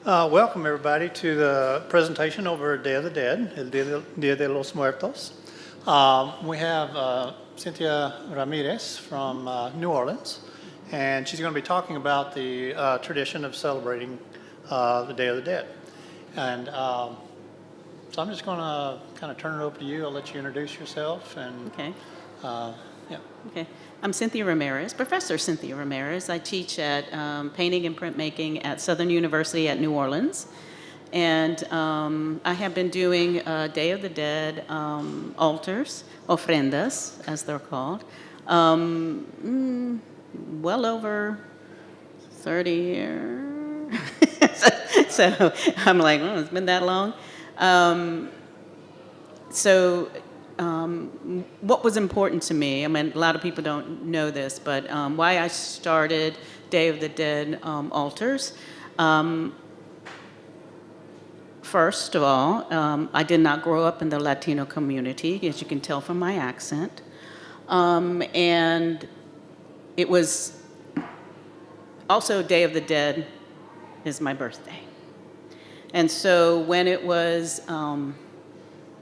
Welcome everybody to the presentation over Day of the Dead, El Dia de los Muertos. We have Cynthia Ramirez from New Orleans, and she's going to be talking about the tradition of celebrating the Day of the Dead. And so I'm just going to kind of turn it over to you. I'll let you introduce yourself. And Okay. yeah. Okay. I'm Cynthia Ramirez, Professor Cynthia Ramirez. I teach at painting and printmaking at Southern University at New Orleans. And I have been doing Day of the Dead altars, ofrendas, as they're called, well over 30 years. So I'm like, oh, it's been that long. What was important to me, I mean, a lot of people don't know this, but why I started Day of the Dead altars. First of all, I did not grow up in the Latino community, as you can tell from my accent. And it was also Day of the Dead is my birthday. And so when it was,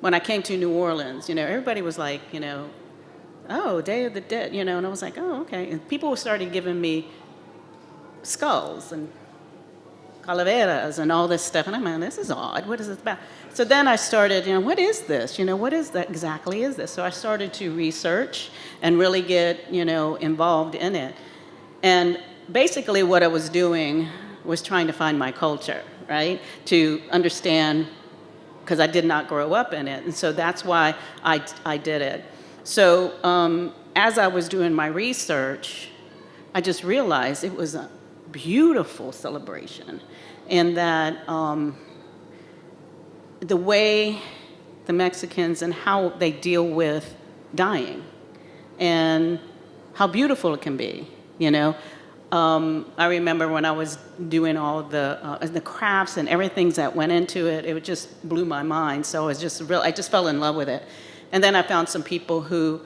when I came to New Orleans, everybody was like, oh, Day of the Dead, and I was like, oh, okay. And people started giving me skulls and calaveras and all this stuff. And I'm like, this is odd. What is this about? So then I started, what is this? What is that exactly is this? So I started to research and really get, involved in it. And basically what I was doing was trying to find my culture, right? To understand, because I did not grow up in it. And so that's why I did it. So as I was doing my research, I just realized it was a beautiful celebration, and that the way the Mexicans and how they deal with dying and how beautiful it can be, I remember when I was doing all the crafts and everything that went into it, it just blew my mind. So I just fell in love with it. And then I found some people who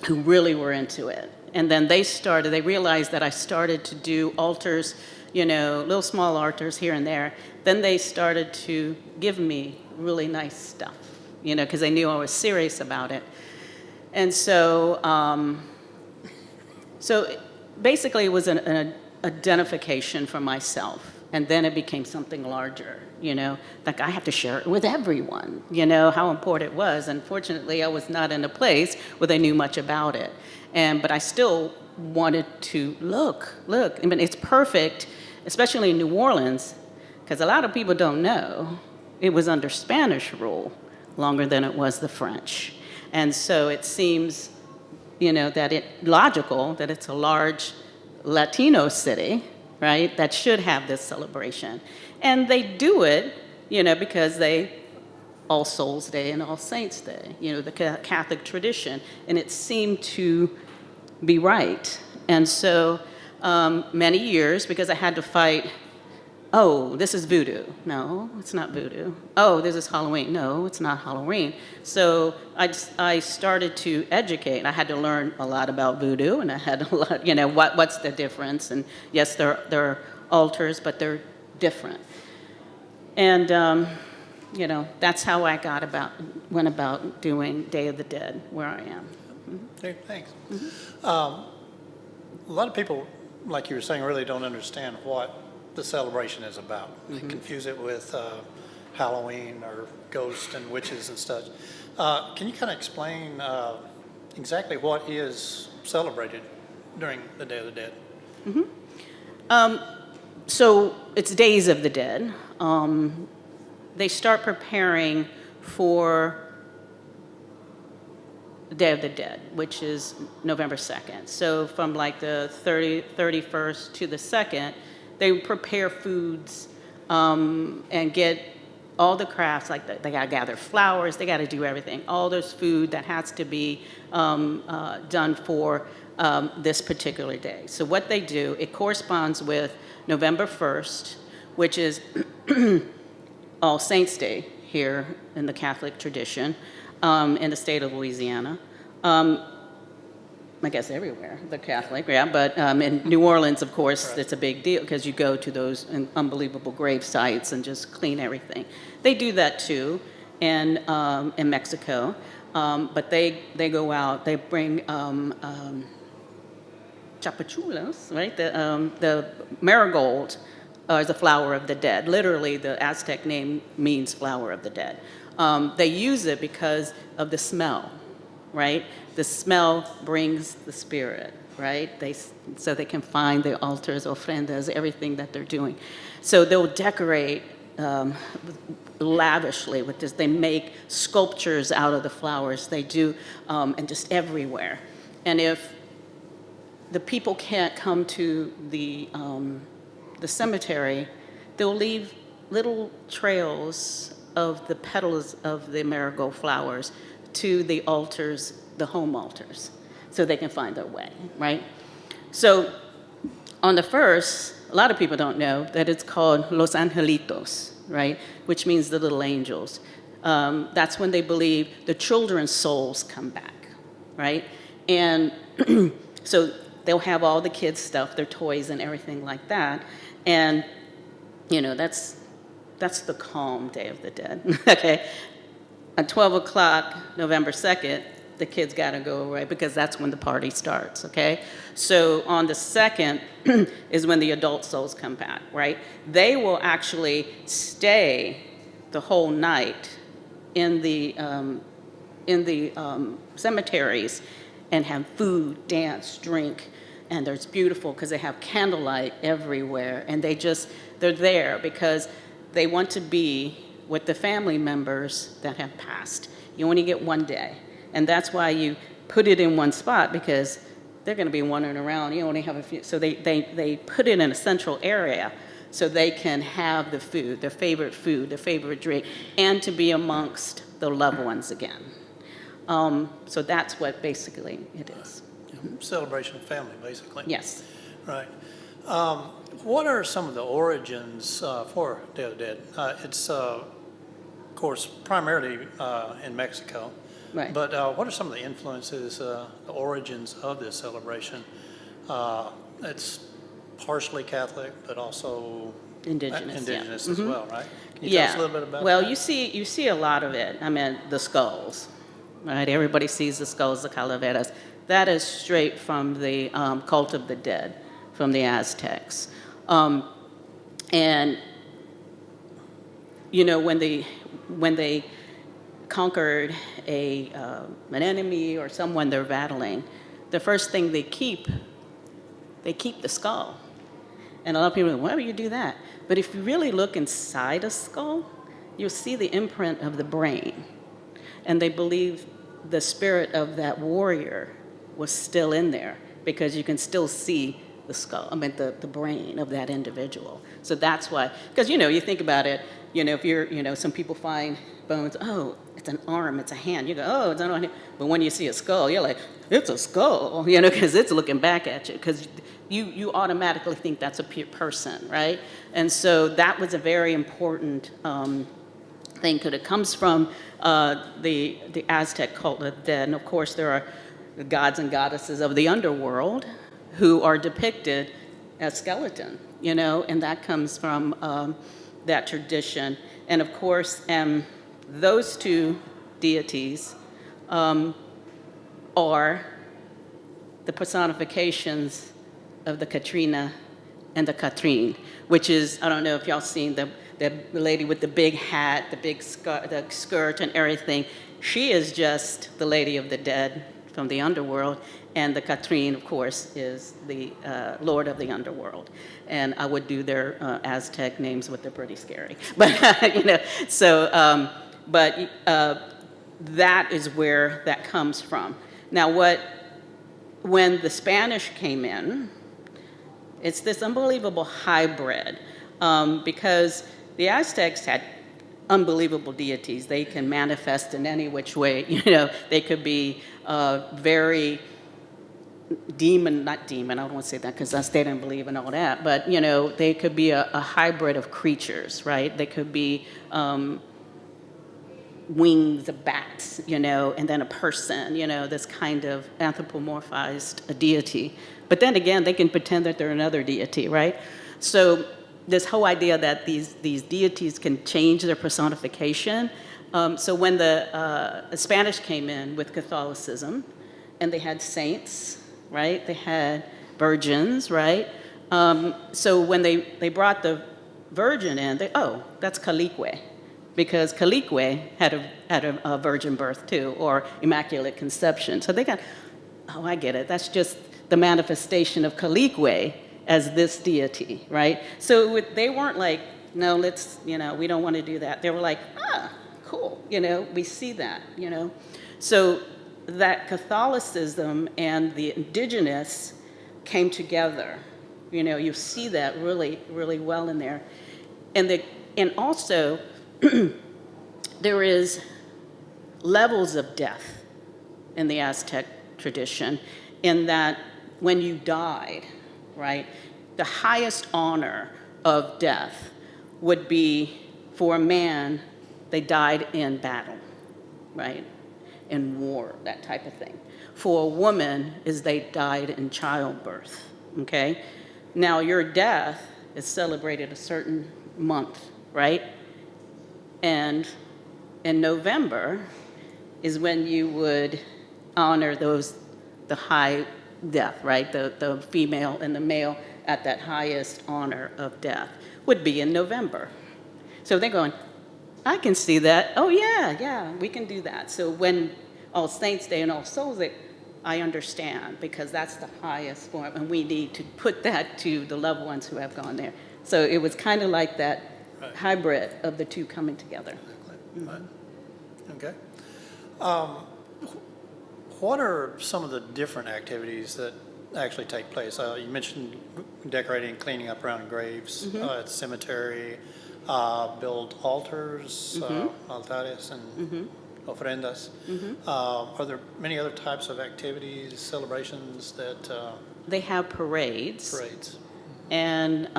really were into it. And then they realized that I started to do altars, little small altars here and there. Then they started to give me really nice stuff, because they knew I was serious about it. And so, basically it was an identification for myself. And then it became something larger, like I have to share it with everyone, how important it was. Unfortunately, I was not in a place where they knew much about it. But I still wanted to look. I mean, it's perfect, especially in New Orleans, because a lot of people don't know it was under Spanish rule longer than it was the French. And so it seems, that it's logical that it's a large Latino city, right, that should have this celebration. And they do it, because All Souls Day and All Saints Day, the Catholic tradition, and it seemed to be right. And so many years, because I had to fight, oh, this is voodoo. No, it's not voodoo. Oh, this is Halloween. No, it's not Halloween. So I started to educate. I had to learn a lot about voodoo, and I had to learn, what's the difference. And yes, they're altars, but they're different. And that's how I went about doing Day of the Dead where I am. Okay, thanks. A lot of people, like you were saying, really don't understand what the celebration is about. They confuse it with Halloween or ghosts and witches and such. Can you kind of explain exactly what is celebrated during the Day of the Dead? So it's Days of the Dead. They start preparing for the Day of the Dead, which is November 2nd. So from like the 31st to the 2nd, they prepare foods and get all the crafts, like they got to gather flowers, they got to do everything. All this food that has to be done for this particular day. So what they do, it corresponds with November 1st, which is All Saints Day here in the Catholic tradition in the state of Louisiana. My I guess everywhere, the Catholic, yeah, but in New Orleans, of course, Right. it's a big deal because you go to those unbelievable grave sites and just clean everything. They do that too in Mexico, but they go out, they bring chapachulas, right? The marigold is the flower of the dead. Literally, the Aztec name means flower of the dead. They use it because of the smell, right? The smell brings the spirit, right? So they can find the altars, ofrendas, everything that they're doing. So they'll decorate lavishly with this. They make sculptures out of the flowers. They do, and just everywhere. And if the people can't come to the cemetery, they'll leave little trails of the petals of the marigold flowers to the altars, the home altars, so they can find their way, right? So on the first, a lot of people don't know that it's called Los Angelitos, right? Which means the little angels. That's when they believe the children's souls come back, right? And so they'll have all the kids' stuff, their toys and everything like that. And, you know, that's the calm Day of the Dead, okay? At 12 o'clock, November 2nd, the kids got to go away because that's when the party starts, okay? So on the 2nd is when the adult souls come back, right? They will actually stay the whole night in the cemeteries and have food, dance, drink, and it's beautiful because they have candlelight everywhere, and they're there because they want to be with the family members that have passed. You only get one day, and that's why you put it in one spot, because they're going to be wandering around. You only have a few, so they put it in a central area so they can have the food, their favorite drink, and to be amongst the loved ones again. So that's what basically it is. Celebration of family, basically. Yes. Right. What are some of the origins for Day of the Dead? It's, of course, primarily in Mexico. Right. But what are some of the influences, the origins of this celebration? It's partially Catholic, but also Indigenous, yeah. indigenous as well, right? Can you Yeah. tell us a little bit about Well, that? you see a lot of it. I mean, the skulls, right? Everybody sees the skulls, the calaveras. That is straight from the cult of the dead, from the Aztecs. And you know, when they conquered an enemy or someone they're battling, the first thing they keep the skull. And a lot of people are like, why would you do that? But if you really look inside a skull, you'll see the imprint of the brain. And they believe the spirit of that warrior was still in there because you can still see the skull, the brain of that individual. So that's why, because, you know, you think about it, you know, if you're, you know, some people find bones, oh, it's an arm, it's a hand. You go, oh, it's an arm. But when you see a skull, you're like, it's a skull, you know, because it's looking back at you, because you automatically think that's a person, right? And so that was a very important thing, because it comes from the Aztec cult of the dead. And of course, there are the gods and goddesses of the underworld who are depicted as skeleton, you know, and that comes from that tradition. And of course, those two deities are the personifications of the Katrina and the Catherine, which is, I don't know if y'all seen the lady with the big hat, the skirt and everything. She is just the Lady of the Dead from the underworld, and the Catherine, of course, is the Lord of the underworld. And I would do their Aztec names, but they're pretty scary. But you know, so that is where that comes from. Now, when the Spanish came in, it's this unbelievable hybrid, because the Aztecs had unbelievable deities. They can manifest in any which way. You know, they could be very not demon, I don't want to say that because they didn't believe in all that, but, you know, they could be a hybrid of creatures, right? They could be wings of bats, and then a person, this kind of anthropomorphized deity. But then again, they can pretend that they're another deity, right? So this whole idea that these deities can change their personification. So when the Spanish came in with Catholicism, and they had saints, right? They had virgins, right? So when they brought the virgin in, that's Calique, because Calique had a virgin birth too, or immaculate conception. So they got, I get it. That's just the manifestation of Calique as this deity, right? So they weren't like, no, we don't want to do that. They were like, cool, we see that, So that Catholicism and the indigenous came together. You see that really, really well in there. And also, there is levels of death in the Aztec tradition, in that when you died, right, the highest honor of death would be for a man, they died in battle, right, in war, that type of thing. For a woman, is they died in childbirth, okay? Now, your death is celebrated a certain month, right? And in November is when you would honor the high death, right? The female and the male at that highest honor of death would be in November. So they're going, I can see that. Oh, yeah, we can do that. So when All Saints Day and All Souls Day, I understand, because that's the highest form, and we need to put that to the loved ones who have gone there. So it was kind of like that hybrid of the two coming together. Exactly. Right. Okay. What are some of the different activities that actually take place? You mentioned decorating, cleaning up around graves at the cemetery, build altars, altares, and ofrendas. Are there many other types of activities, celebrations that? They have parades. Parades. And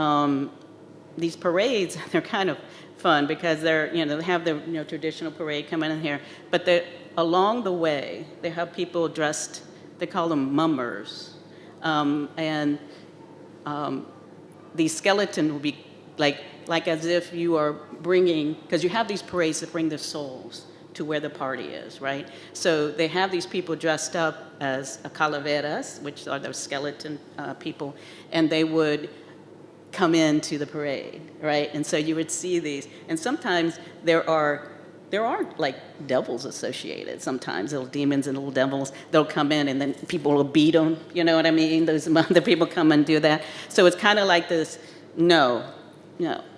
these parades, they're kind of fun because they have the traditional parade coming in here, but along the way they have people dressed. They call them mummers, and these skeletons will be like as if you are bringing, because you have these parades that bring the souls to where the party is, right? So they have these people dressed up as calaveras, which are those skeleton people, and they would come into the parade, right? And so you would see these, and sometimes there are like devils associated. Sometimes little demons and little devils, they'll come in and then people will beat them. You know what I mean? Those other people come and do that. So it's kind of like this, no.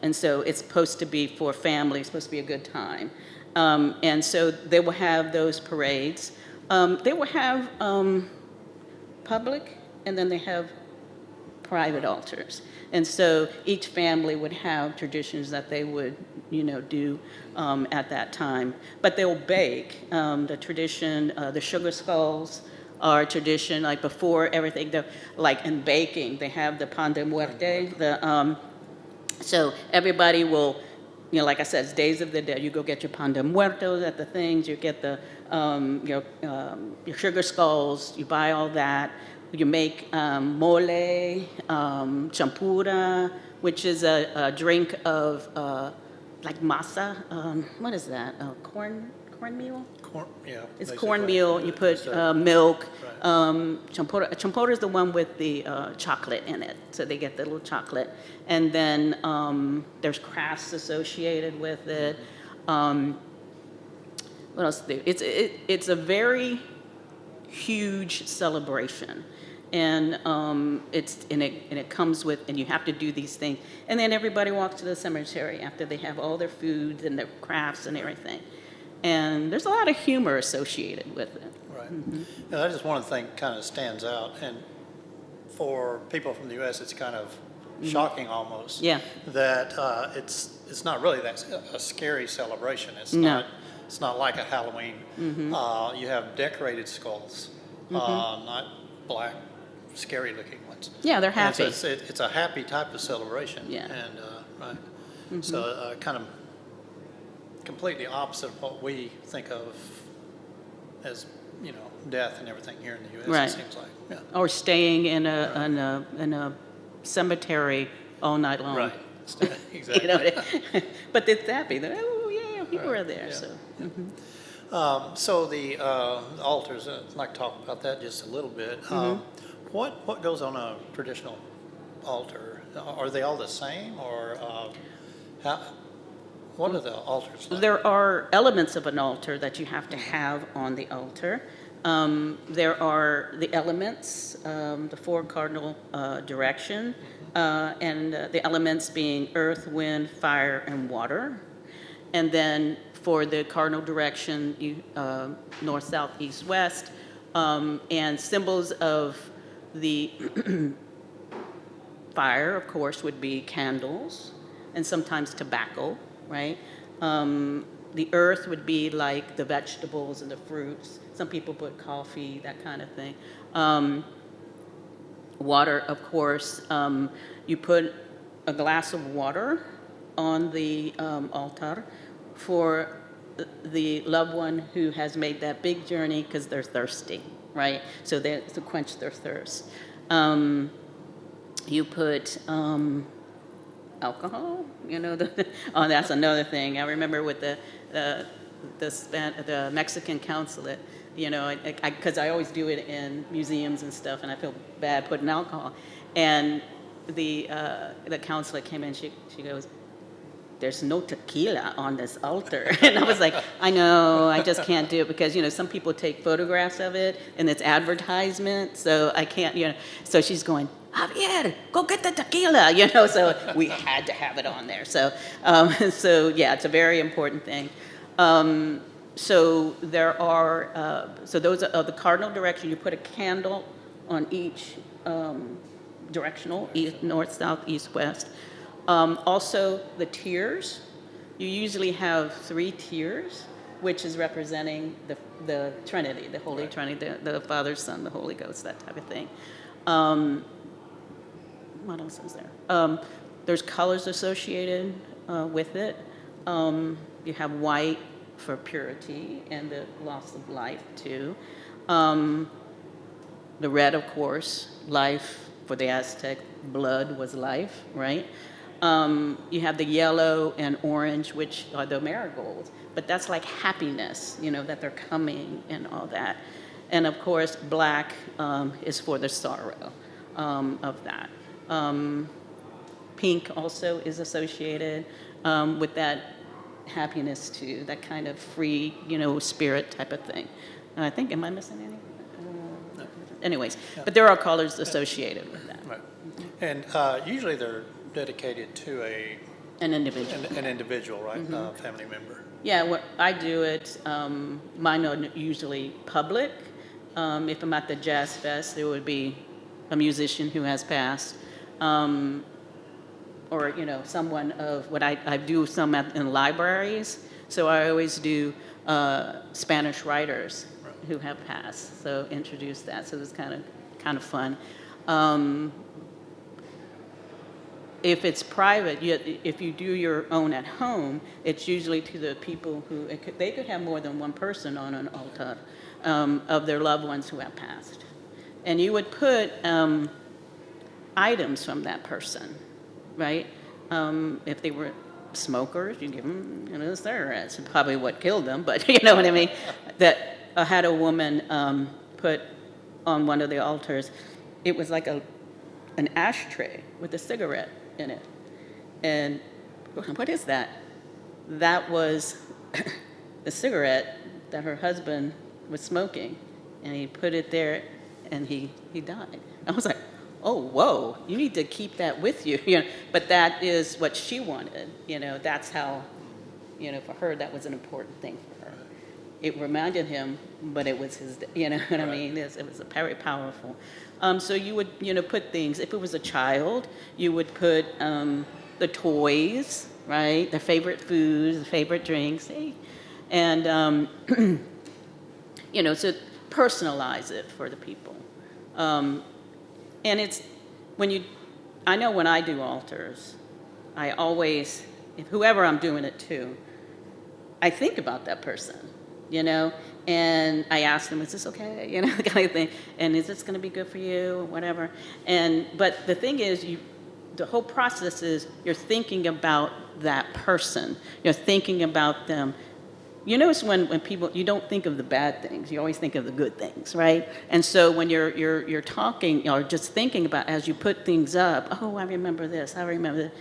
And so it's supposed to be for family. It's supposed to be a good time. And so they will have those parades. They will have public, and then they have private altars. And so each family would have traditions that they would, do at that time. But they'll bake. The tradition, the sugar skulls are a tradition, like before everything, like in baking, they have the pan de muerte. So everybody will, like I said, it's Days of the Dead. You go get your pan de muertos at the things, you get your sugar skulls, you buy all that. You make mole, champura, which is a drink of like masa. What is that? Cornmeal? Yeah. It's basically. cornmeal. You put milk. Right. Champura is the one with the chocolate in it. So they get the little chocolate. And then there's crafts associated with it. What else do they do? It's a very huge celebration. And it comes with, and you have to do these things. And then everybody walks to the cemetery after they have all their foods and their crafts and everything. And there's a lot of humor associated with it. Right. Yeah, that is one of the things kind of stands out. And for people from the U.S., it's kind of shocking almost. Yeah. That it's not really a scary celebration. It's No. not like a Halloween. You have decorated skulls, not black, scary-looking ones. Yeah, they're happy. And so it's a happy type of celebration. Yeah. And right. So kind of completely opposite of what we think of as, death and everything here in the U.S., Right. it seems like. Yeah. Or staying in a cemetery all night long. Right. You Exactly. know, but it's happy. They're, oh yeah, people Right. are there. Yeah. So So the altars, I'd like to talk about that just a little bit. What goes on a traditional altar? Are they all the same, or how, what are the altars like? there are elements of an altar that you have to have on the altar. There are the elements, the four cardinal direction, and the elements being earth, wind, fire, and water. And then for the cardinal direction, north, south, east, west, and symbols of the fire, of course, would be candles and sometimes tobacco, right? The earth would be like the vegetables and the fruits. Some people put coffee, that kind of thing. Water, of course, you put a glass of water on the altar for the loved one who has made that big journey because they're thirsty, right? So to quench their thirst. You put alcohol, oh, that's another thing. I remember with the Mexican consulate, because I always do it in museums and stuff, and I feel bad putting alcohol. And the consulate came in, she goes, "There's no tequila on this altar." And I was like, I know, I just can't do it because, some people take photographs of it and it's advertisement, so I can't, So she's going, "Javier, go get the tequila," so we had to have it on there. So, yeah, it's a very important thing. So there are, so those are the cardinal direction. You put a candle on each directional, east, north, south, east, west. Also, the tiers. You usually have 3 tiers, which is representing the Trinity, the Holy Trinity, the Father, Son, the Holy Ghost, that type of thing. What else is there? There's colors associated with it. You have white for purity and the loss of life, too. The red, of course, life for the Aztec, blood was life, right? You have the yellow and orange, which are the marigolds, but that's like happiness, that they're coming and all that. And of course, black is for the sorrow of that. Pink also is associated with that happiness too, that kind of free, spirit type of thing. And I think, am I missing anything? No. Anyways, but there are colors associated with that. Right. And usually they're dedicated to An individual. an individual, right? Family member. Yeah, what I do it, mine are usually public. If I'm at the Jazz Fest, there would be a musician who has passed, or someone of what I do some in libraries. So I always do Spanish writers who have passed. So introduce that. So it's kind of fun. If it's private, if you do your own at home, it's usually to the people who, they could have more than one person on an altar of their loved ones who have passed. And you would put items from that person, right? If they were smokers, you give them, cigarettes. It's probably what killed them, but you know what I mean? That I had a woman put on one of the altars, it was like an ashtray with a cigarette in it. And what is that? That was the cigarette that her husband was smoking, and he put it there, and he died. I was like, oh, whoa, you need to keep that with you. But that is what she wanted. That's how, for her, that was an important thing for her. It reminded him, but it was his, you know what I mean? It was very powerful. So you would, put things, if it was a child, you would put the toys, right? Their favorite foods, their favorite drinks, and, so personalize it for the people. And it's, I know when I do altars, I always, if whoever I'm doing it to, I think about that person, you know, and I ask them, is this okay, you know, kind of thing, and is this going to be good for you, whatever. But the thing is, the whole process is you're thinking about that person, you're thinking about them. You notice when people, you don't think of the bad things, you always think of the good things, right? And so when you're talking or just thinking about, as you put things up, oh, I remember this, I remember that.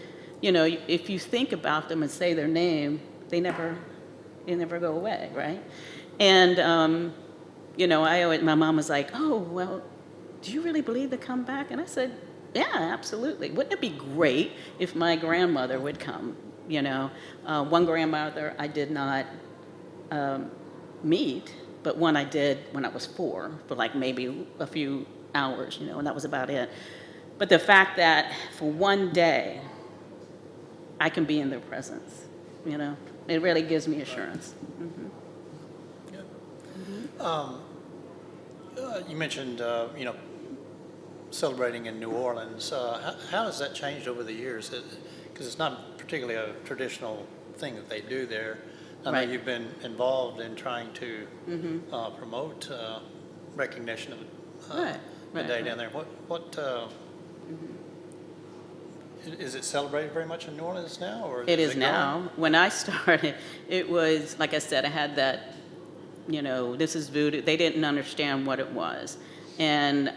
You know, if you think about them and say their name, they never go away, right? And, you know, my mom was like, oh, well, do you really believe they come back? And I said, yeah, absolutely. Wouldn't it be great if my grandmother would come, you know? One grandmother I did not meet, but one I did when I was 4 for like maybe a few hours, you know, and that was about it. But the fact that for one day I can be in their presence, you know, it really gives me assurance. Mm-hmm. You mentioned, you know, celebrating in New Orleans. How has that changed over the years? Because it's not particularly a traditional thing that they do there. I know Right. you've been involved in trying to promote recognition of Right, the right, day right. down there. Is it celebrated very much in New Orleans now, or It is growing? now. When I started, it was, like I said, I had that, you know, this is voodoo. They didn't understand what it was. And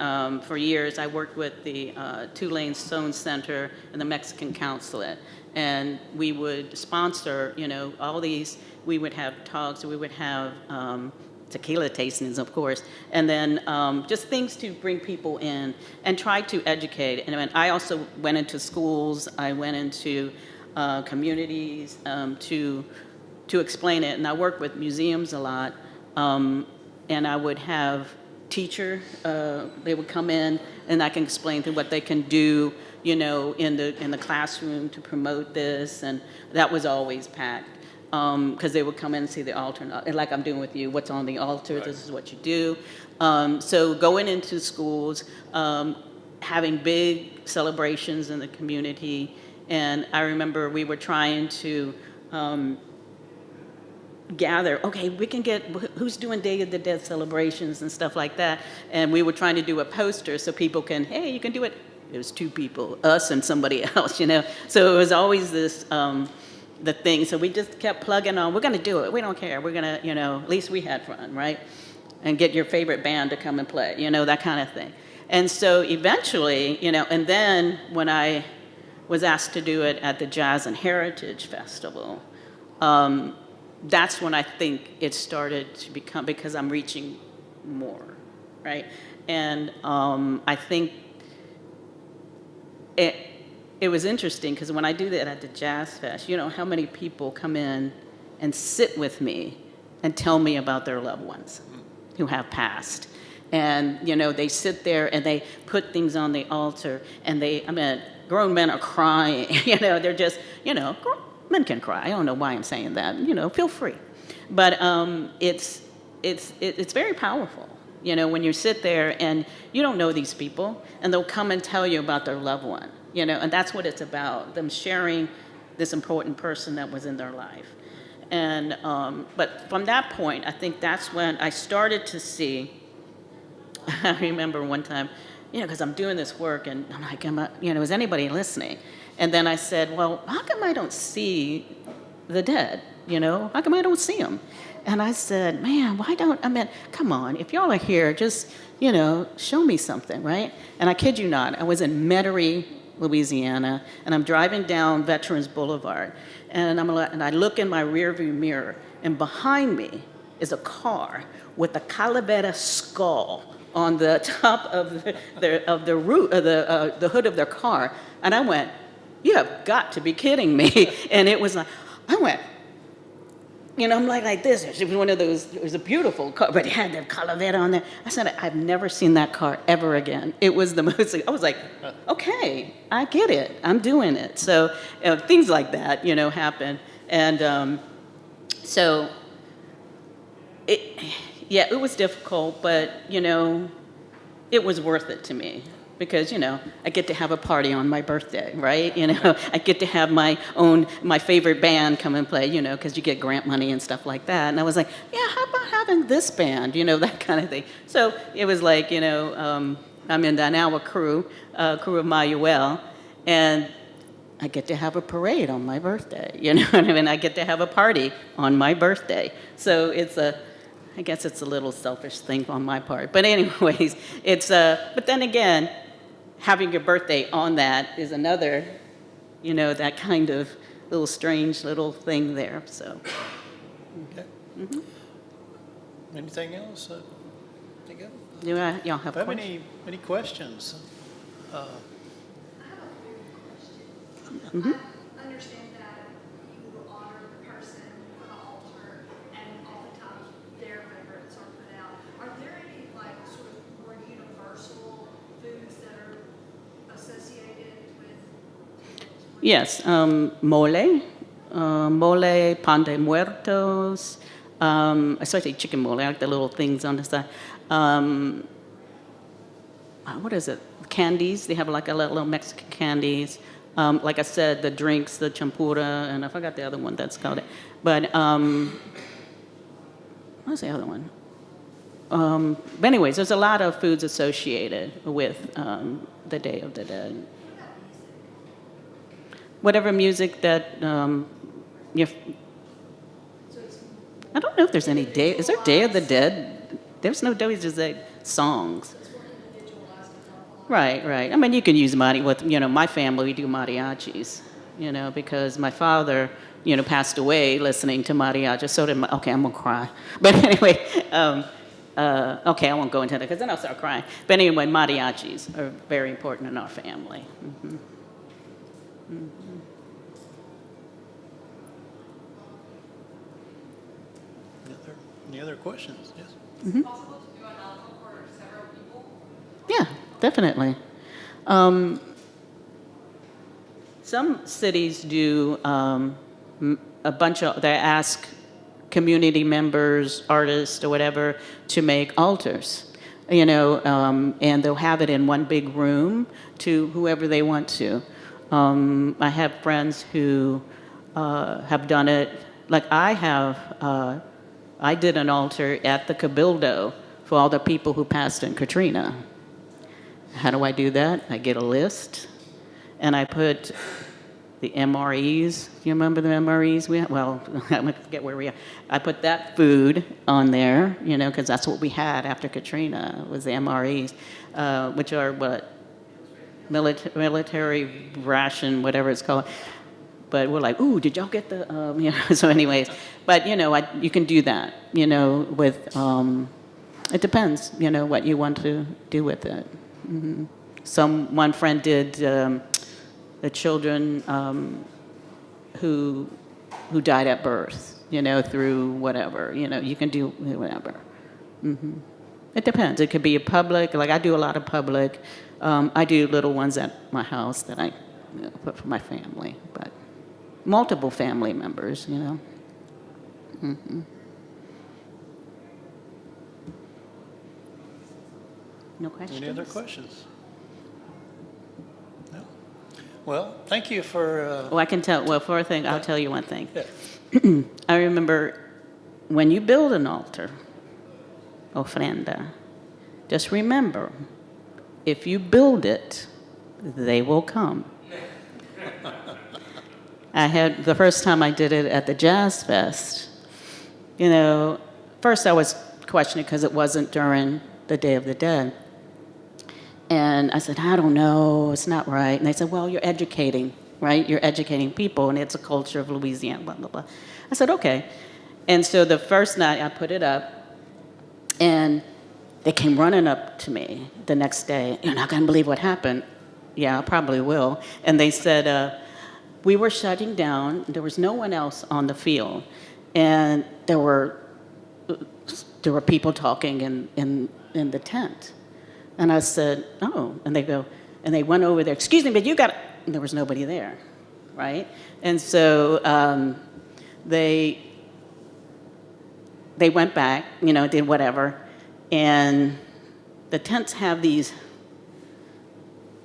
for years, I worked with the Tulane Stone Center and the Mexican Consulate. And we would sponsor, you know, all these, we would have talks, we would have tequila tastings, of course, and then just things to bring people in and try to educate. And I also went into schools, I went into communities to explain it. And I worked with museums a lot, and I would have teacher, they would come in and I can explain to what they can do, you know, in the classroom to promote this, and that was always packed. Because they would come in and see the altar, and like I'm doing with you, what's on the altar, Right. this is what you do. So going into schools, having big celebrations in the community, and I remember we were trying to gather, okay, we can get, who's doing Day of the Dead celebrations and stuff like that, and we were trying to do a poster so people can, hey, you can do it. It was 2 people, us and somebody else, you know. So it was always this, the thing. So we just kept plugging on. We're going to do it. We don't care. We're going to, you know, at least we had fun, right? And get your favorite band to come and play, you know, that kind of thing. And so eventually, you know, and then when I was asked to do it at the Jazz and Heritage Festival, that's when I think it started to become, because I'm reaching more, right? And I think it was interesting because when I do that at the Jazz Fest, you know how many people come in and sit with me and tell me about their loved ones who have passed. And, you know, they sit there and they put things on the altar and grown men are crying, you know, they're just, you know, men can cry. I don't know why I'm saying that, you know, feel free. But it's very powerful. You know, when you sit there and you don't know these people, and they'll come and tell you about their loved one, you know, and that's what it's about, them sharing this important person that was in their life. And, but from that point, I think that's when I started to see, I remember one time, you know, because I'm doing this work, and I'm like, you know, is anybody listening? And then I said, well, how come I don't see the dead, you know? How come I don't see them? And I said, man, come on, if y'all are here, just, you know, show me something, right? And I kid you not, I was in Metairie, Louisiana, and I'm driving down Veterans Boulevard, and I look in my rearview mirror, and behind me is a car with a Calavera skull on the top of the roof, the hood of their car, and I went, you have got to be kidding me. And it was like, I went, you know, I'm like this. It was one of those, it was a beautiful car, but it had that Calavera on there. I said, I've never seen that car ever again. It was the most, I was like, okay, I get it. I'm doing it. So things like that, you know, happen. And so, it was difficult, but, you know, it was worth it to me. because, I get to have a party on my birthday, right? I get to have my favorite band come and play, because you get grant money and stuff like that. And I was like, yeah, how about having this band, that kind of thing. So it was like, I'm in the now a crew of Mayuel, and I get to have a parade on my birthday, what I mean? I get to have a party on my birthday. So I guess it's a little selfish thing on my part. But anyways, but then again, having your birthday on that is another, that kind of little strange little thing there, so. Okay. Mm-hmm. Anything else? Think of? Y'all have Do you have questions? any questions? I have a question. Mm-hmm. I understand that you honor the person for the altar, and oftentimes their favorites are put out. Are there any sort of more universal foods that are associated with? Yes, mole, pan de muertos, especially chicken mole, I like the little things on the side. What is it? Candies. They have like a little Mexican candies. Like I said, the drinks, the champura, and I forgot the other one that's called it. But what's the other one? But anyways, there's a lot of foods associated with the Day of the Dead. Whatever music that you. I don't know if there's any day. Is there Day of the Dead? There's no Day of the Dead songs. Right, right. I mean, you can use my family, we do mariachis, because my father, passed away listening to mariachi. So did okay, I'm going to cry. But anyway, okay, I won't go into that because then I'll start crying. But anyway, mariachis are very important in our family. Mm-hmm. Mm-hmm. Any other questions? Yes. Mm-hmm. Possible to do an album for several people? Yeah, definitely. Some cities do they ask community members, artists, or whatever, to make altars, and they'll have it in one big room to whoever they want to. I have friends who have done it. Like I did an altar at the Cabildo for all the people who passed in Katrina. How do I do that? I get a list, and I put the MREs. Do you remember the MREs? I forget where we are. I put that food on there, because that's what we had after Katrina, was the MREs, which are what? Military ration, whatever it's called. But we're like, ooh, did y'all get the, so anyways. But, you can do that, with, it depends, what you want to do with it. Mm-hmm. One friend did the children who died at birth, through whatever, you can do whatever. Mm-hmm. It depends. It could be a public, like I do a lot of public. I do little ones at my house that I put for my family, but multiple family members, Mm-hmm. No questions? Any other questions? No. Well, thank you for. I can tell. Well, for a thing, I'll tell you one thing. Yeah. I remember when you build an altar, ofrenda, just remember, if you build it, they will come. I had the first time I did it at the Jazz Fest. First I was questioning because it wasn't during the Day of the Dead. And I said, I don't know, it's not right. And they said, well, you're educating, right? You're educating people, and it's a culture of Louisiana, blah, blah, blah. I said, okay. And so the first night I put it up, and they came running up to me the next day. You're not going to believe what happened. Yeah, I probably will. And they said, we were shutting down. There was no one else on the field. And there were people talking in the tent. And I said, oh. And they went over there, excuse me, but you got to, and there was nobody there, right? And so they went back, did whatever. And the tents have these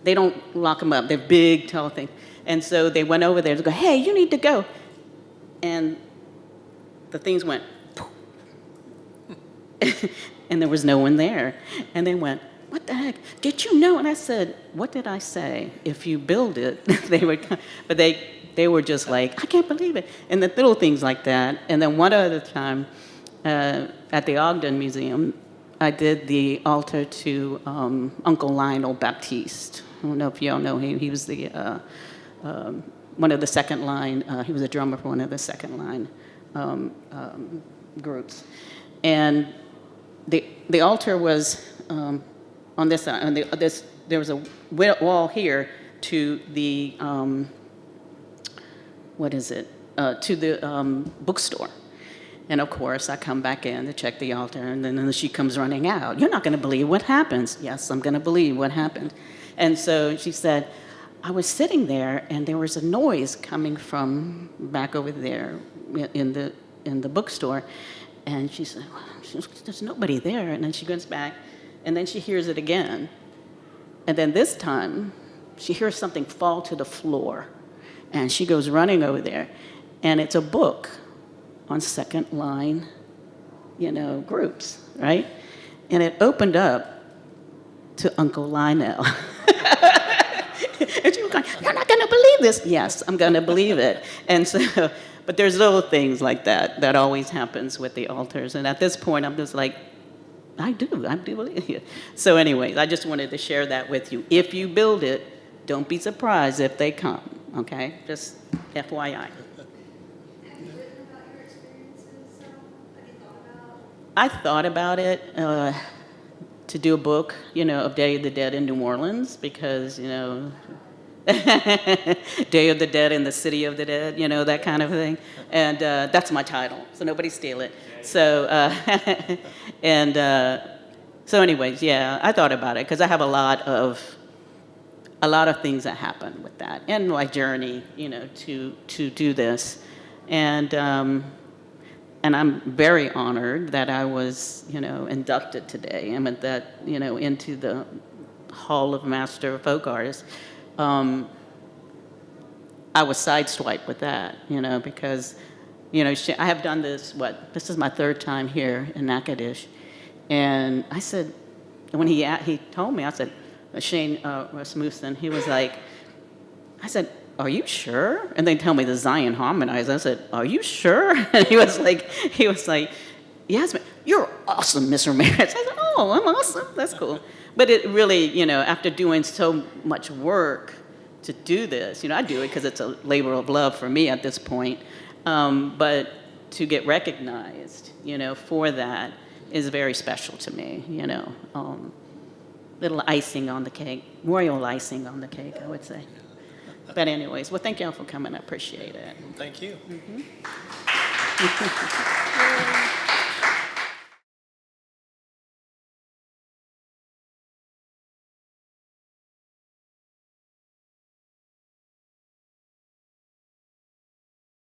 They don't lock them up. They're big, tall things. And so they went over there to go, hey, you need to go. And the things went, and there was no one there. And they went, what the heck? Did you know? And I said, what did I say? If you build it, they would come. But they were just like, I can't believe it. And the little things like that. And then one other time at the Ogden Museum, I did the altar to Uncle Lionel Baptiste. I don't know if y'all know him. He was the one of the second line. He was a drummer for one of the second line groups. And the altar was on this side. And there was a wall here to the to the bookstore. And of course, I come back in to check the altar, and then she comes running out. You're not going to believe what happens. Yes, I'm going to believe what happened. And so she said, I was sitting there, and there was a noise coming from back over there in the bookstore. And she said, well, there's nobody there. And then she goes back, and then she hears it again. And then this time, she hears something fall to the floor. And she goes running over there, and it's a book on second line, groups, right? And it opened up to Uncle Lionel. And she was going, you're not going to believe this. Yes, I'm going to believe it. And so, but there's little things like that always happens with the altars. And at this point, I'm just like, I do believe it. So anyways, I just wanted to share that with you. If you build it, don't be surprised if they come, okay? Just FYI. Have you written about your experiences? Have you thought about? I thought about it to do a book, of Day of the Dead in New Orleans, because, Day of the Dead in the City of the Dead, that kind of thing. And that's my title, so nobody steal it. So, so anyways, yeah, I thought about it, because I have a lot of things that happen with that, and my journey, to do this. And I'm very honored that I was, inducted today. I'm at that, into the Hall of Master Folk Artists. I was sideswiped with that, because, I have done this, this is my third time here in Natchitoches. And I said, when he told me, I said, Shane Rasmussen, he was like, I said, are you sure? And they tell me the Zion Harmonizer. I said, are you sure? And he was like, yes, ma'am. You're awesome, Miss Ramirez. I said, oh, I'm awesome. That's cool. But it really, after doing so much work to do this, I do it because it's a labor of love for me at this point. But to get recognized, for that is very special to me, little icing on the cake, royal icing on the cake, I would say. But anyways, well, thank y'all for coming. I appreciate it. Thank you. Mm-hmm.